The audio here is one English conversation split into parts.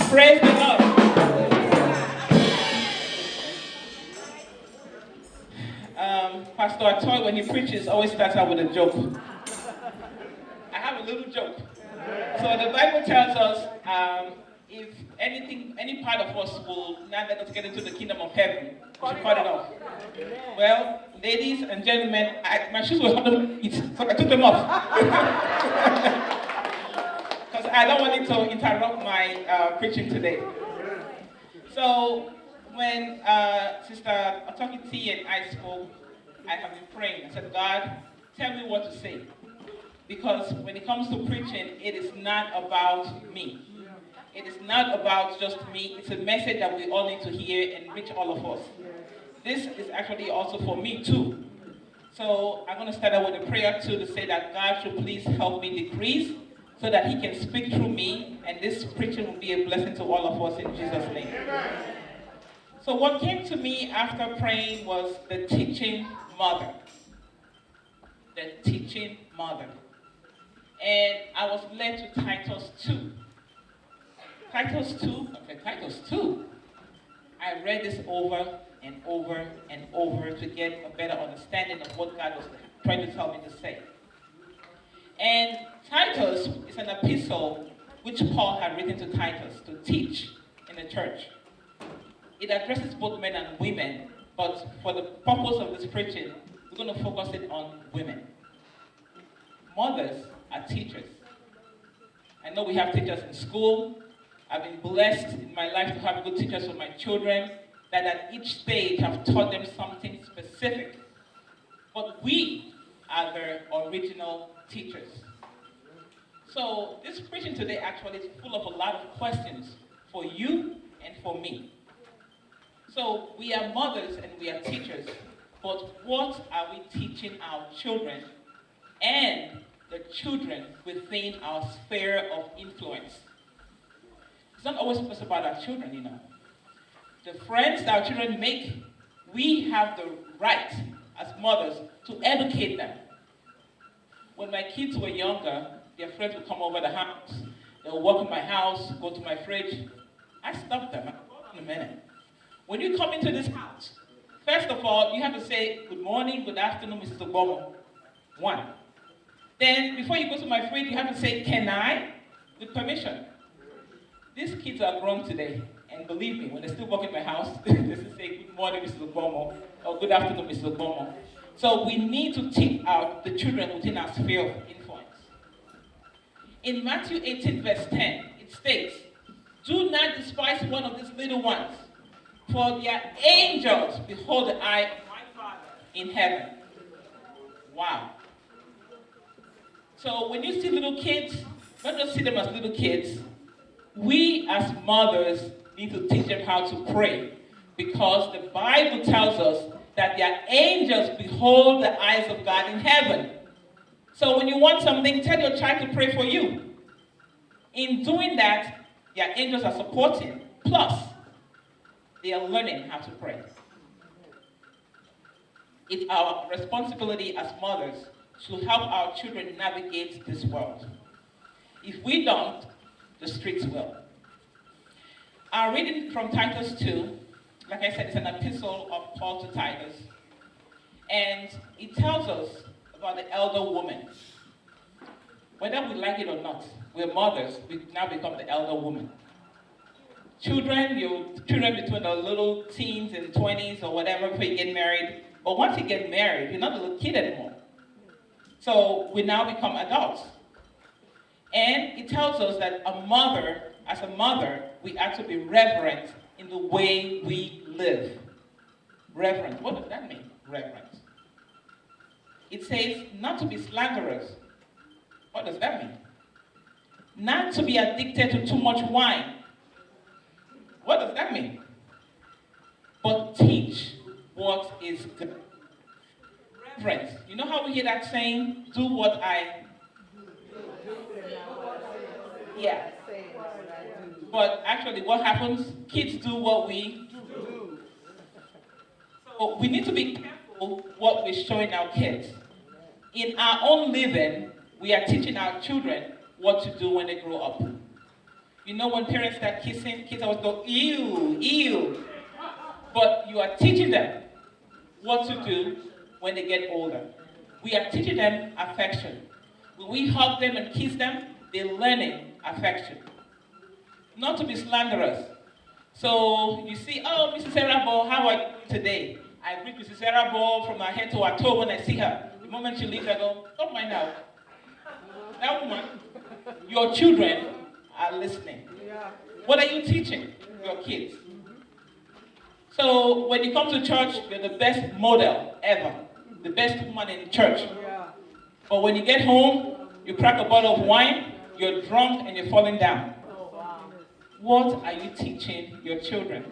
Praise the Lord. Pastor Atoy, when he preaches, always starts out with a joke. I have a little joke. So the Bible tells us if any part of us will not let us get into the kingdom of heaven, we should cut it off. Well, ladies and gentlemen, my shoes were hot on my feet, so I took them off. Because I don't want it to interrupt my preaching today. So when Sister Otoki T and I spoke, I have been praying. I said, God, tell me what to say. Because when it comes to preaching, it is not about me. It is not about just me. It's a message that we all need to hear and reach all of us. This is actually also for me too. So I'm going to start out with a prayer too to say that God should please help me decrease so that he can speak through me, and this preaching will be a blessing to all of us in Jesus' name. So what came to me after praying was the teaching mother. The teaching mother. And I was led to Titus 2. Titus 2. I read this over and over and over to get a better understanding of what God was trying to tell me to say. And Titus is an epistle which Paul had written to Titus to teach in the church. It addresses both men and women, but for the purpose of this preaching, we're going to focus it on women. Mothers are teachers. I know we have teachers in school. I've been blessed in my life to have good teachers for my children that at each stage have taught them something specific. But we are the original teachers. So this preaching today actually is full of a lot of questions for you and for me. So we are mothers and we are teachers, but what are we teaching our children and the children within our sphere of influence? It's not always just about our children, you know. The friends that our children make, we have the right as mothers to educate them. When my kids were younger, their friends would come over the house. They would walk in my house, go to my fridge. I stopped them. Hold on a minute. When you come into this house, first of all, you have to say, good morning, good afternoon, Mrs. Ogbomo. 1. Then, before you go to my fridge, you have to say, can I? With permission. These kids are grown today, and believe me, when they still walk in my house, they still say, good morning, Mrs. Ogbomo, or good afternoon, Mrs. Ogbomo. So we need to teach the children within our sphere of influence. In Matthew 18, verse 10, it states, do not despise one of these little ones, for their angels behold the eye of my Father in heaven. Wow. So when you see little kids, don't just see them as little kids. We as mothers need to teach them how to pray, because the Bible tells us that their angels behold the eyes of God in heaven. So when you want something, tell your child to pray for you. In doing that, their angels are supporting. Plus, they are learning how to pray. It's our responsibility as mothers to help our children navigate this world. If we don't, the streets will. Our reading from Titus 2, like I said, it's an epistle of Paul to Titus. And it tells us about the elder woman. Whether we like it or not, we're mothers, we now become the elder woman. Children between the little teens and 20s or whatever before you get married. But once you get married, you're not a little kid anymore. So we now become adults. And it tells us that as a mother, we have to be reverent in the way we live. Reverent. What does that mean? Reverent. It says not to be slanderers. What does that mean? Not to be addicted to too much wine. What does that mean? But teach what is good. Reverence. You know how we hear that saying, do what I Yeah. But actually what happens, kids do what we do. So we need to be careful what we're showing our kids. In our own living, we are teaching our children what to do when they grow up. You know, when parents start kissing, kids always go, ew, ew. But you are teaching them what to do when they get older. We are teaching them affection. When we hug them and kiss them, they're learning affection. Not to be slanderous. So you see, oh, Mrs. Sarah Ball, how are you today? I greet Mrs. Sarah Ball from her head to her toe when I see her. The moment she leaves, I go, don't mind her. That woman, your children are listening. What are you teaching your kids? So when you come to church, you're the best model ever. The best woman in church. But when you get home, you crack a bottle of wine, you're drunk and you're falling down. What are you teaching your children?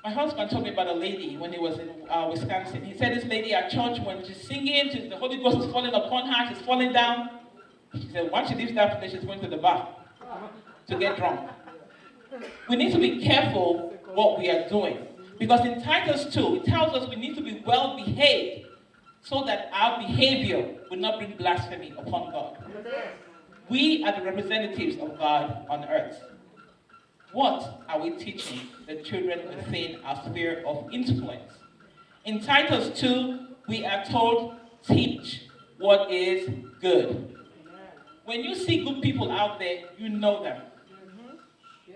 My husband told me about a lady when he was in Wisconsin. He said this lady at church, when she's singing, the Holy Ghost is falling upon her, she's falling down. She said once she leaves that place, she's going to the bar to get drunk. We need to be careful what we are doing. Because in Titus 2, it tells us we need to be well behaved so that our behavior will not bring blasphemy upon God. We are the representatives of God on earth. What are we teaching the children within our sphere of influence? In Titus 2, we are told, teach what is good. When you see good people out there, you know them.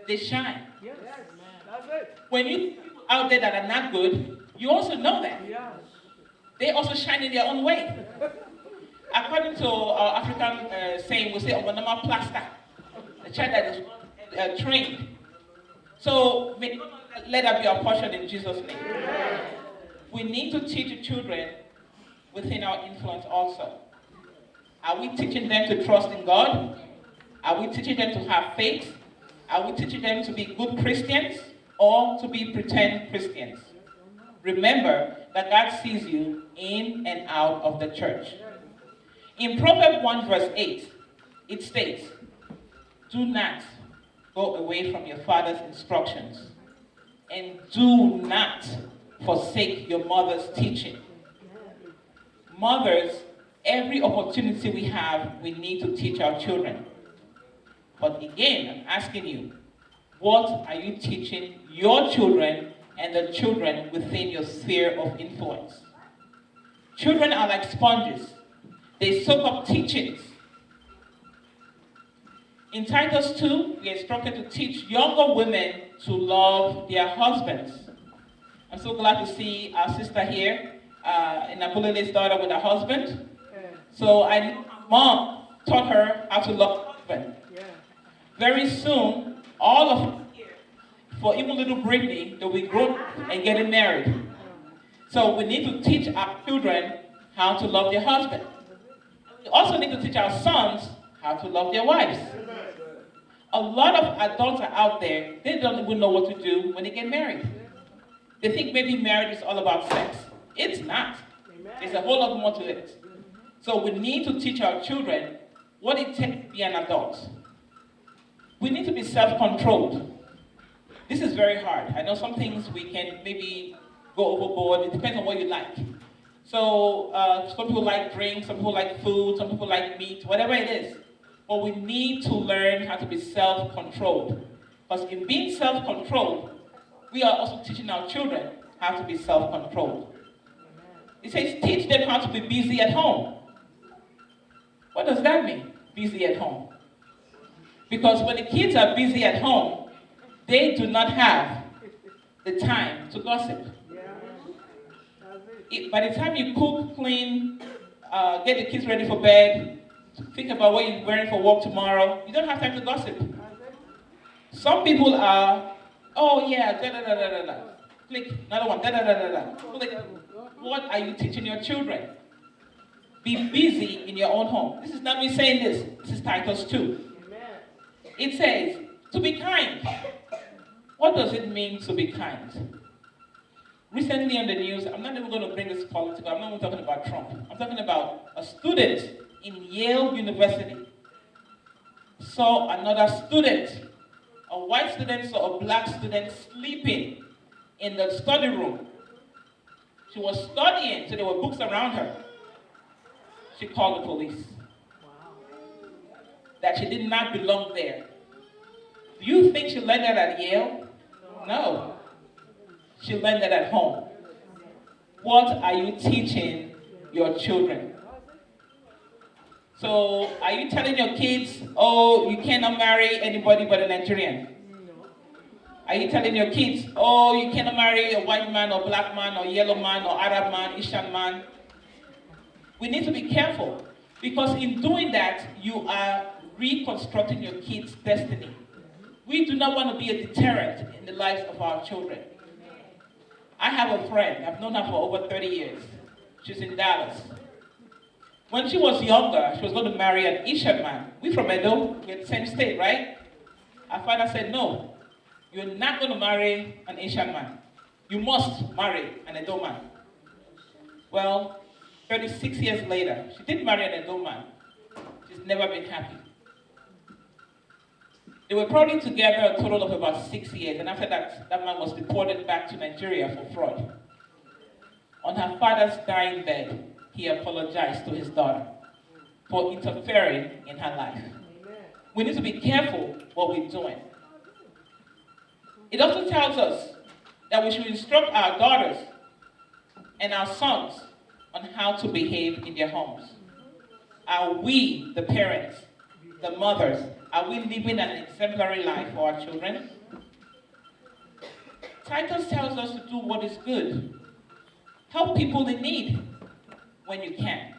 They shine. When you see people out there that are not good, you also know them. They also shine in their own way. According to our African saying, we say, Ogbomo plaster. The child that is trained. So may God let that be our portion in Jesus' name. We need to teach the children within our influence also. Are we teaching them to trust in God? Are we teaching them to have faith? Are we teaching them to be good Christians or to be pretend Christians? Remember that God sees you in and out of the church. In Proverbs 1 verse 8, it states, do not go away from your father's instructions, and do not forsake your mother's teaching. Mothers, every opportunity we have, we need to teach our children. But again, I'm asking you, what are you teaching your children and the children within your sphere of influence? Children are like sponges. They soak up teachings. In Titus 2, we are instructed to teach younger women to love their husbands. I'm so glad to see our sister here, Napolele's daughter with her husband. So I know her mom taught her how to love her husband. Very soon, all of us here, for even little Brittany, they'll be grown and getting married. So we need to teach our children how to love their husband. We also need to teach our sons how to love their wives. A lot of adults are out there, they don't even know what to do when they get married. They think maybe marriage is all about sex. It's not. There's a whole lot more to it. So we need to teach our children what it takes to be an adult. We need to be self-controlled. This is very hard. I know some things we can maybe go overboard. It depends on what you like. So some people like drinks, some people like food, some people like meat, whatever it is. But we need to learn how to be self-controlled. Because in being self-controlled, we are also teaching our children how to be self-controlled. It says, teach them how to be busy at home. What does that mean, busy at home? Because when the kids are busy at home, they do not have the time to gossip. By the time you cook, clean, get the kids ready for bed, think about what you're wearing for work tomorrow, you don't have time to gossip. Some people are, oh yeah, da-da-da-da-da-da. Click, another one, da-da-da-da-da. Click. What are you teaching your children? Be busy in your own home. This is not me saying this. This is Titus 2. It says, to be kind. What does it mean to be kind? Recently on the news, I'm not even going to bring this political, I'm not even talking about Trump. I'm talking about a student in Yale University saw another student, a white student saw a black student sleeping in the study room. She was studying, so there were books around her. She called the police. That she did not belong there. Do you think she learned that at Yale? No. She learned that at home. What are you teaching your children? So, are you telling your kids, oh, you cannot marry anybody but a Nigerian? Are you telling your kids, oh, you cannot marry a white man or black man or yellow man or Arab man, Asian man? We need to be careful, because in doing that, you are reconstructing your kids' destiny. We do not want to be a deterrent in the lives of our children. I have a friend, I've known her for over 30 years. She's in Dallas. When she was younger, she was going to marry an Asian man. We're from Edo, we're in the same state, right? Her father said, no, you're not going to marry an Asian man. You must marry an Edo man. Well, 36 years later, she did marry an Edo man. She's never been happy. They were probably together a total of about 6 years, and after that, that man was deported back to Nigeria for fraud. On her father's dying bed, he apologized to his daughter for interfering in her life. We need to be careful what we're doing. It also tells us that we should instruct our daughters and our sons on how to behave in their homes. Are we, the parents, the mothers, are we living an exemplary life for our children? Titus tells us to do what is good. Help people in need when you can.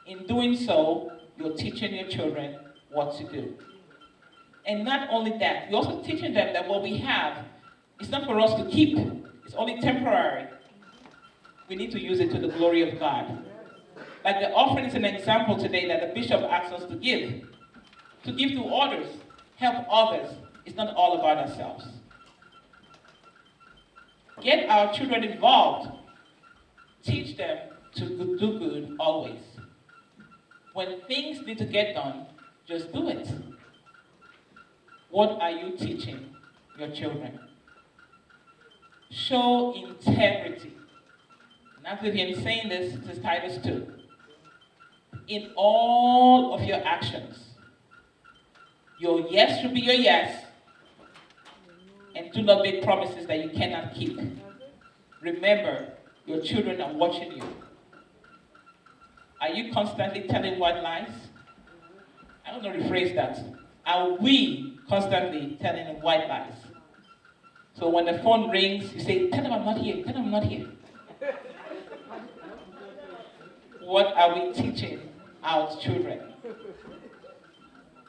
In doing so, you're teaching your children what to do. And not only that, you're also teaching them that what we have is not for us to keep. It's only temporary. We need to use it to the glory of God. Like the offering is an example today that the bishop asked us to give. To give to others, help others. It's not all about ourselves. Get our children involved. Teach them to do good always. When things need to get done, just do it. What are you teaching your children? Show integrity. Now, Vivienne saying this to Titus 2. In all of your actions, your yes should be your yes, and do not make promises that you cannot keep. Remember, your children are watching you. Are you constantly telling white lies? I want to rephrase that. Are we constantly telling them white lies? So when the phone rings, you say, tell them I'm not here, tell them I'm not here. What are we teaching our children?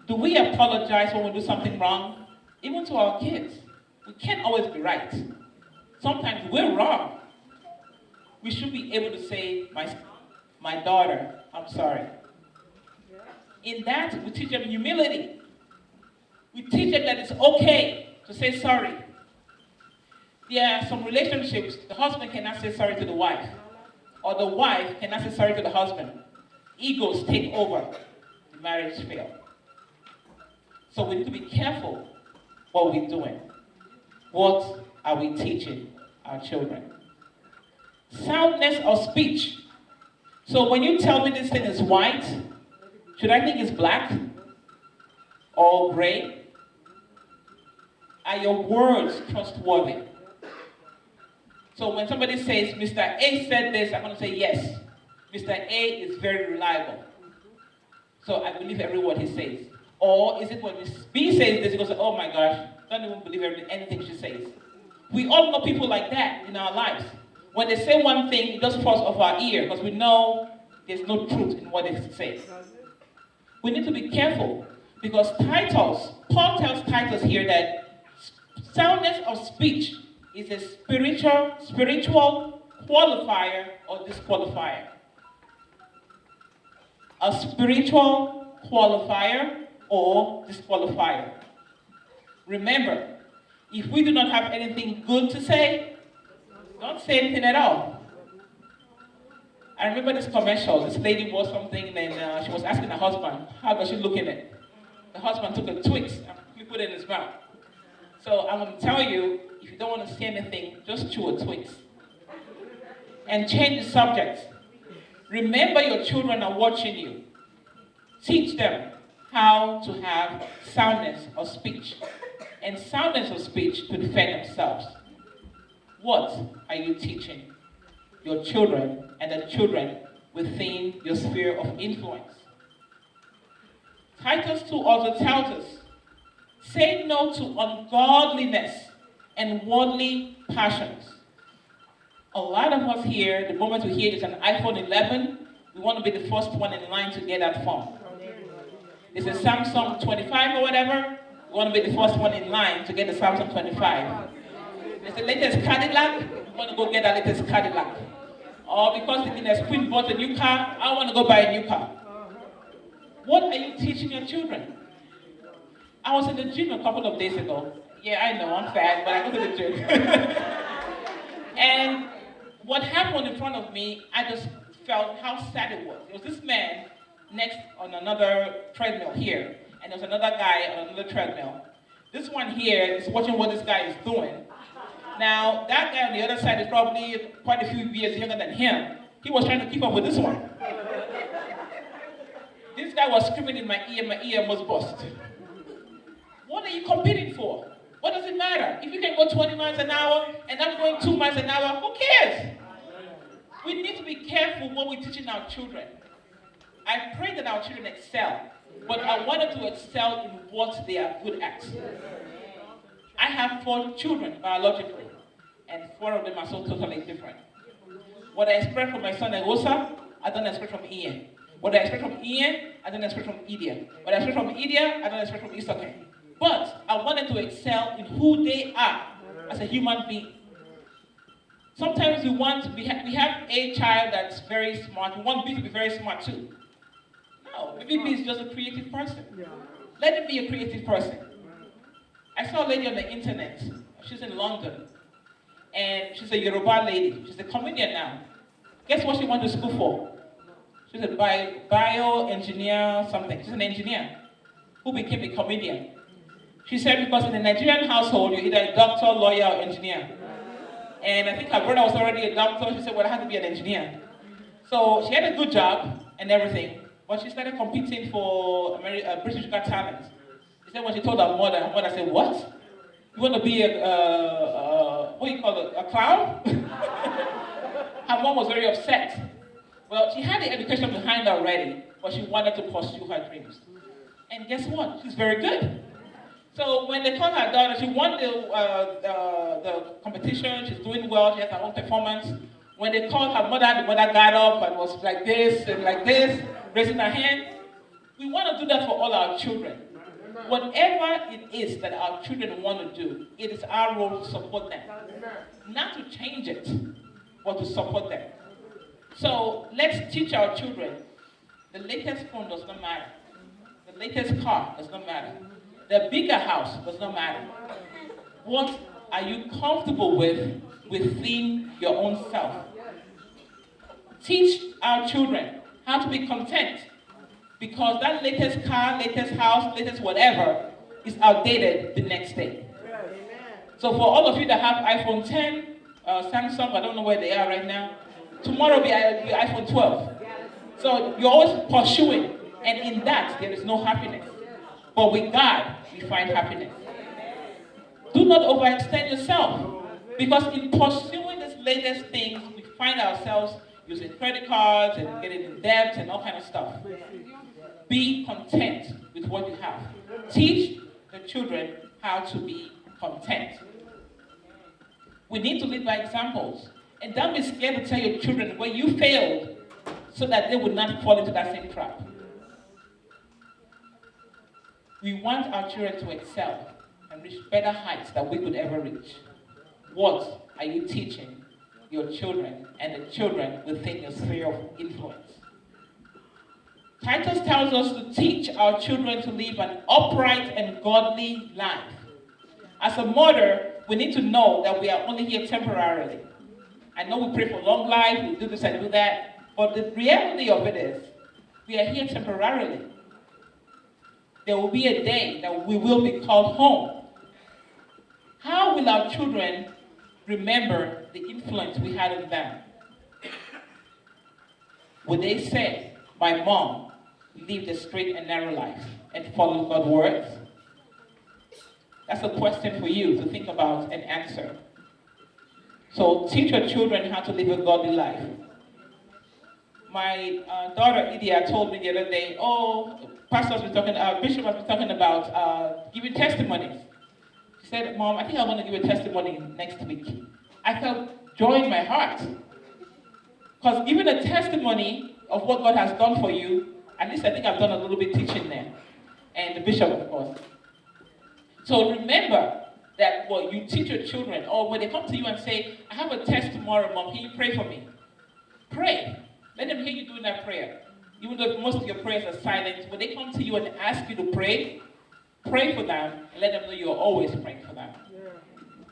Do we apologize when we do something wrong? Even to our kids. We can't always be right. Sometimes we're wrong. We should be able to say, my daughter, I'm sorry. In that, we teach them humility. We teach them that it's okay to say sorry. There are some relationships, the husband cannot say sorry to the wife, or the wife cannot say sorry to the husband. Egos take over, the marriage fails. So we need to be careful what we're doing. What are we teaching our children? Soundness of speech. So when you tell me this thing is white, should I think it's black or gray? Are your words trustworthy? So when somebody says, Mr. A said this, I'm going to say yes. Mr. A is very reliable. So I believe every word he says. Or is it when Miss B says this, he goes, oh my gosh, don't even believe anything she says. We all know people like that in our lives. When they say one thing, it just falls off our ear because we know there's no truth in what they say. We need to be careful because Paul tells Titus here that soundness of speech is a spiritual qualifier or disqualifier. A spiritual qualifier or disqualifier. Remember, if we do not have anything good to say, don't say anything at all. I remember this commercial. This lady bought something and she was asking her husband, how does she look in it? The the husband took a Twix and quickly put it in his mouth. So I'm going to tell you, if you don't want to say anything, just chew a Twix. And change the subject. Remember your children are watching you. Teach them how to have soundness of speech. And soundness of speech to defend themselves. What are you teaching your children and the children within your sphere of influence? Titus 2 also tells us, say no to ungodliness and worldly passions. A lot of us here, the moment we hear there's an iPhone 11, we want to be the first one in line to get that phone. It's a Samsung 25 or whatever, we want to be the first one in line to get the Samsung 25. It's the latest Cadillac, we want to go get that latest Cadillac. Or because the Deaconess Queen bought a new car, I want to go buy a new car. What are you teaching your children? I was in the gym a couple of days ago. Yeah, I know, I'm fat, but I go to the gym. And what happened in front of me, I just felt how sad it was. There was this man next on another treadmill here, and there was another guy on another treadmill. This one here is watching what this guy is doing. Now, that guy on the other side is probably quite a few years younger than him. He was trying to keep up with this one. This guy was screaming in my ear was bust. What are you competing for? What does it matter? If you can go 20 miles an hour and I'm going 2 miles an hour, who cares? We need to be careful what we're teaching our children. I pray that our children excel, but I want them to excel in what they are good at. I have 4 children biologically, and 4 of them are so totally different. What I expect from my son Egosa, I don't expect from Ian. What I expect from Ian, I don't expect from Idia. What I expect from Idia, I don't expect from Isoke. But I want them to excel in who they are as a human being. Sometimes we have a child that's very smart. We want B to be very smart too. No, maybe B is just a creative person. Let him be a creative person. I saw a lady on the internet. She's in London. And she's a Yoruba lady. She's a comedian now. Guess what she went to school for? She's a bioengineer something. She's an engineer who became a comedian. She said because in the Nigerian household, you're either a doctor, lawyer, or engineer. And I think her brother was already a doctor. She said, well, I had to be an engineer. So she had a good job and everything. But she started competing for British Got Talent. She said when she told her mother said, what? You want to be what do you call it, a clown? Her mom was very upset. Well, she had the education behind her already, but she wanted to pursue her dreams. And guess what? She's very good. So when they called her daughter, she won the competition, she's doing well, she has her own performance. When they called her mother, the mother got up and was like this and like this, raising her hand. We want to do that for all our children. Whatever it is that our children want to do, it is our role to support them. Not to change it, but to support them. So let's teach our children, the latest phone does not matter. The latest car does not matter. The bigger house does not matter. What are you comfortable with within your own self? Teach our children how to be content, because that latest car, latest house, latest whatever is outdated the next day. So for all of you that have iPhone 10, Samsung, I don't know where they are right now, tomorrow will be iPhone 12. So you're always pursuing, and in that there is no happiness. But with God, we find happiness. Do not overextend yourself, because in pursuing these latest things, we find ourselves using credit cards and getting in debt and all kind of stuff. Be content with what you have. Teach the children how to be content. We need to lead by examples. And don't be scared to tell your children where you failed, so that they would not fall into that same trap. We want our children to excel and reach better heights than we could ever reach. What are you teaching your children and the children within your sphere of influence? Titus tells us to teach our children to live an upright and godly life. As a mother, we need to know that we are only here temporarily. I know we pray for long life, we do this and do that, but the reality of it is, we are here temporarily. there will be a day that we will be called home. How will our children remember the influence we had on them? Will they say, my mom lived a straight and narrow life and followed God's words? That's a question for you to think about and answer. So teach your children how to live a godly life. My daughter Idia told me the other day, Bishop has been talking about giving testimonies. She said, Mom, I think I'm going to give a testimony next week. I felt joy in my heart. Because giving a testimony of what God has done for you, at least I think I've done a little bit teaching there. And the bishop, of course. So remember that you teach your children, or when they come to you and say, I have a test tomorrow, Mom, can you pray for me? Pray. Let them hear you doing that prayer. Even though most of your prayers are silent, when they come to you and ask you to pray, pray for them and let them know you're always praying for them. Yeah.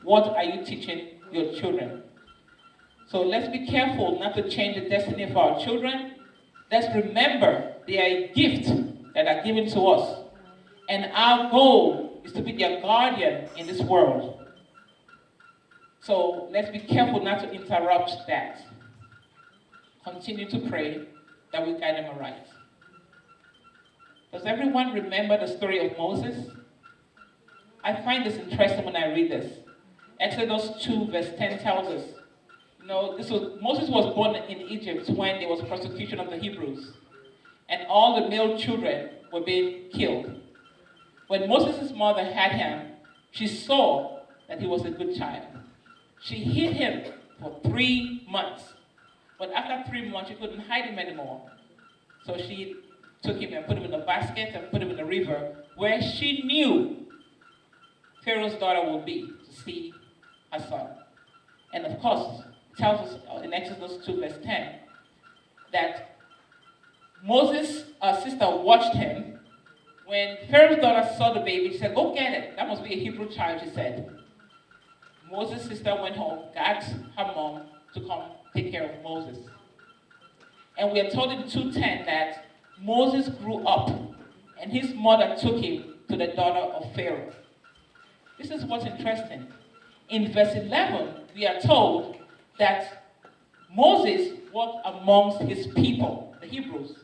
What are you teaching your children? So let's be careful not to change the destiny of our children. Let's remember they are a gift that are given to us. And our goal is to be their guardian in this world. So let's be careful not to interrupt that. Continue to pray that we guide them aright. Does everyone remember the story of Moses? I find this interesting when I read this. Exodus 2 verse 10 tells us, Moses was born in Egypt when there was persecution of the Hebrews. And all the male children were being killed. When Moses' mother had him, she saw that he was a good child. She hid him for 3 months. But after 3 months, she couldn't hide him anymore. So she took him and put him in a basket and put him in a river where she knew Pharaoh's daughter would be to see her son. And of course, it tells us in Exodus 2 verse 10 that Moses' sister watched him. When Pharaoh's daughter saw the baby, she said, go get it. That must be a Hebrew child, she said. Moses' sister went home, got her mom to come take care of Moses. And we are told in 2:10 that Moses grew up and his mother took him to the daughter of Pharaoh. This is what's interesting. In verse 11, we are told that Moses walked amongst his people, the Hebrews.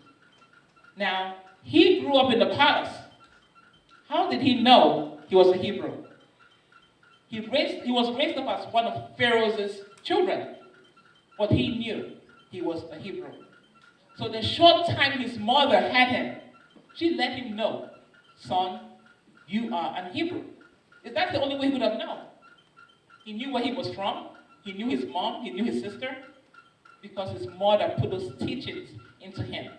Now, he grew up in the palace. How did he know he was a Hebrew? He was raised up as one of Pharaoh's children, but he knew he was a Hebrew. So the short time his mother had him, she let him know, son, you are an Hebrew. Is that the only way he would have known? He knew where he was from. He knew his mom. He knew his sister. Because his mother put those teachings into him.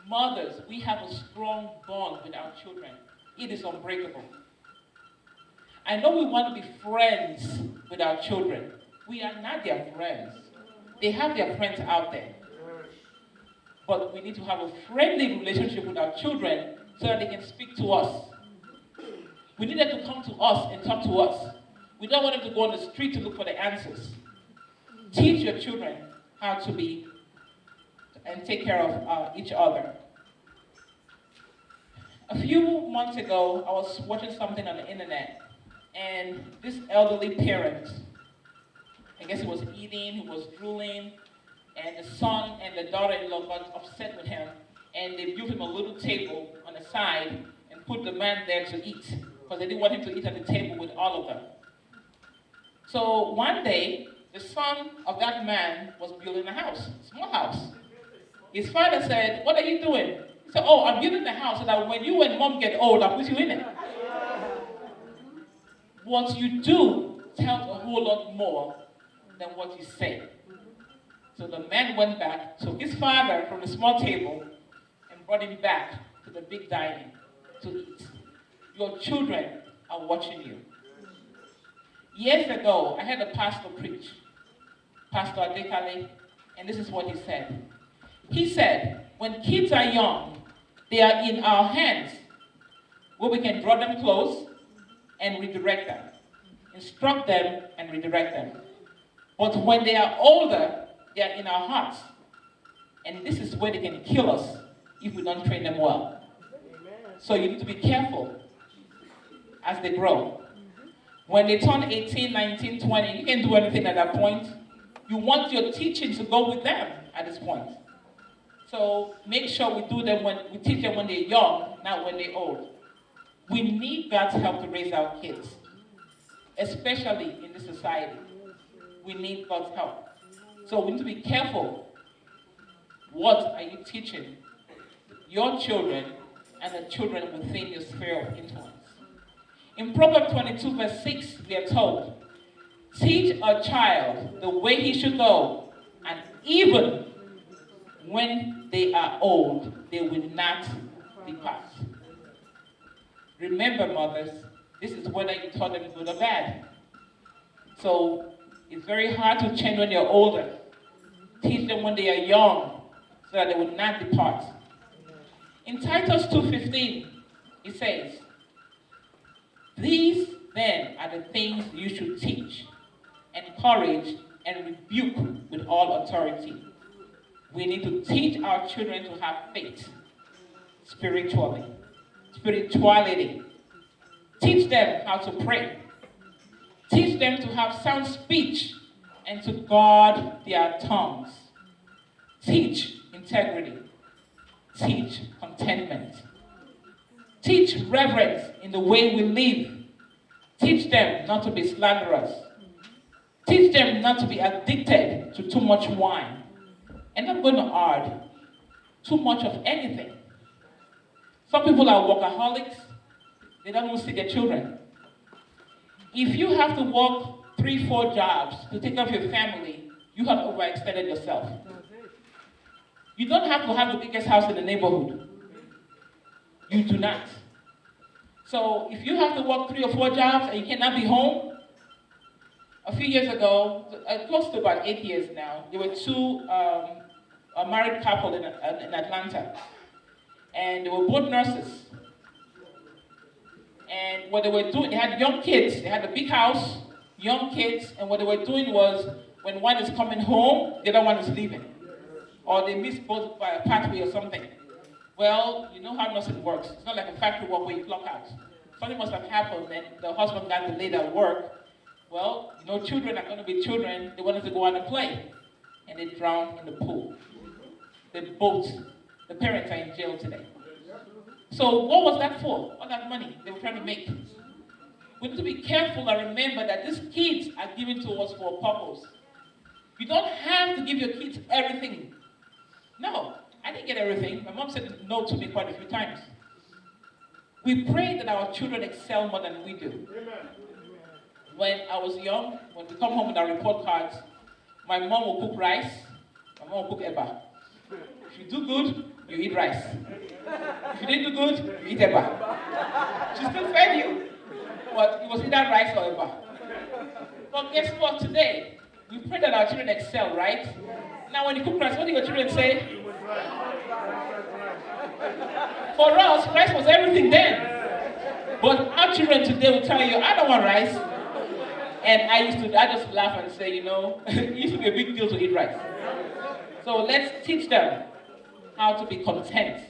Mothers, we have a strong bond with our children. It is unbreakable. I know we want to be friends with our children. We are not their friends. They have their friends out there. But we need to have a friendly relationship with our children so that they can speak to us. We need them to come to us and talk to us. We don't want them to go on the street to look for the answers. Teach your children how to be and take care of each other. A few months ago, I was watching something on the internet, and this elderly parent, I guess he was eating, he was drooling, and the son and the daughter-in-law got upset with him, and they built him a little table on the side and put the man there to eat, because they didn't want him to eat at the table with all of them. So one day, the son of that man was building a house, a small house. His father said, what are you doing? He said, oh, I'm building the house so that when you and mom get old, I'll put you in it. What you do tells a whole lot more than what you say. So the man went back, took his father from the small table and brought him back to the big dining to eat. Your children are watching you. Years ago, I heard a pastor preach, Pastor Deaconess, and this is what he said. He said, when kids are young, they are in our hands where we can draw them close and redirect them, instruct them and redirect them. But when they are older, they are in our hearts. And this is where they can kill us if we don't train them well. Amen. So you need to be careful as they grow. When they turn 18, 19, 20, you can't do anything at that point. You want your teaching to go with them at this point. So make sure we teach them when they're young, not when they're old. We need God's help to raise our kids, especially in this society. We need God's help. So we need to be careful. What are you teaching your children and the children within your sphere of influence? In Proverbs 22, verse 6, we are told, teach a child the way he should go, and even when they are old, they will not depart. Remember, mothers, this is whether you taught them good or bad. So it's very hard to change when you're older. Teach them when they are young, so that they will not depart. In Titus 2:15, it says, these then are the things you should teach, encourage, and rebuke with all authority. We need to teach our children to have faith, spirituality. Teach them how to pray. Teach them to have sound speech and to guard their tongues. Teach integrity. Teach contentment. Teach reverence in the way we live. Teach them not to be slanderers. Teach them not to be addicted to too much wine. And I'm going to add, too much of anything. Some people are workaholics. They don't want to see their children. If you have to work 3-4 jobs to take care of your family, you have overextended yourself. You don't have to have the biggest house in the neighborhood. You do not. So if you have to work 3 or 4 jobs and you cannot be home, a few years ago, close to about 8 years now, there were a married couple in Atlanta. And they were both nurses. And what they were doing, they had young kids. They had a big house, young kids, and what they were doing was, when one is coming home, the other one is leaving. Or they miss both by a pathway or something. Well, you know how nursing works. It's not like a factory work where you clock out. Something must have happened, and the husband got delayed at work. Well, you know, children are going to be children. They wanted to go out and play. And they drowned in the pool. The parents are in jail today. So what was that for? All that money they were trying to make. We need to be careful and remember that these kids are given to us for a purpose. You don't have to give your kids everything. No, I didn't get everything. My mom said no to me quite a few times. We pray that our children excel more than we do. When I was young, when we come home with our report cards, my mom will cook rice, my mom will cook eba. If you do good, you eat rice. If you didn't do good, you eat eba. She still fed you, but it was either rice or eba. But guess what? Today, we pray that our children excel, right? Now when you cook rice, what do your children say? For us, rice was everything then. But our children today will tell you, I don't want rice. And I just laugh and say, you know, it used to be a big deal to eat rice. So let's teach them how to be content.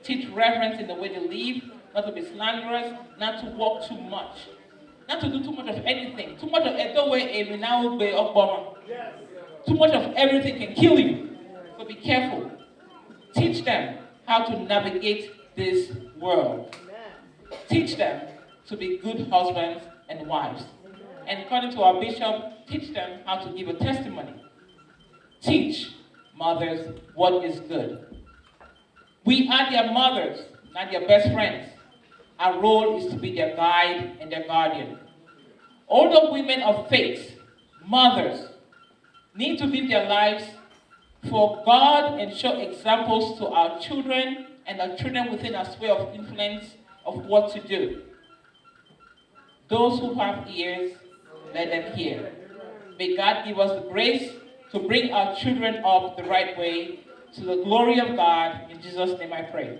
Teach reverence in the way they live, not to be slanderers, not to walk too much, not to do too much of anything. Too much of Ogbomo. Too much of everything can kill you. So be careful. Teach them how to navigate this world. Teach them to be good husbands and wives. And according to our bishop, teach them how to give a testimony. Teach mothers what is good. We are their mothers, not their best friends. Our role is to be their guide and their guardian. Older women of faith, mothers, need to live their lives for God and show examples to our children and our children within our sphere of influence of what to do. Those who have ears, let them hear. May God give us the grace to bring our children up the right way to the glory of God. In Jesus' name I pray.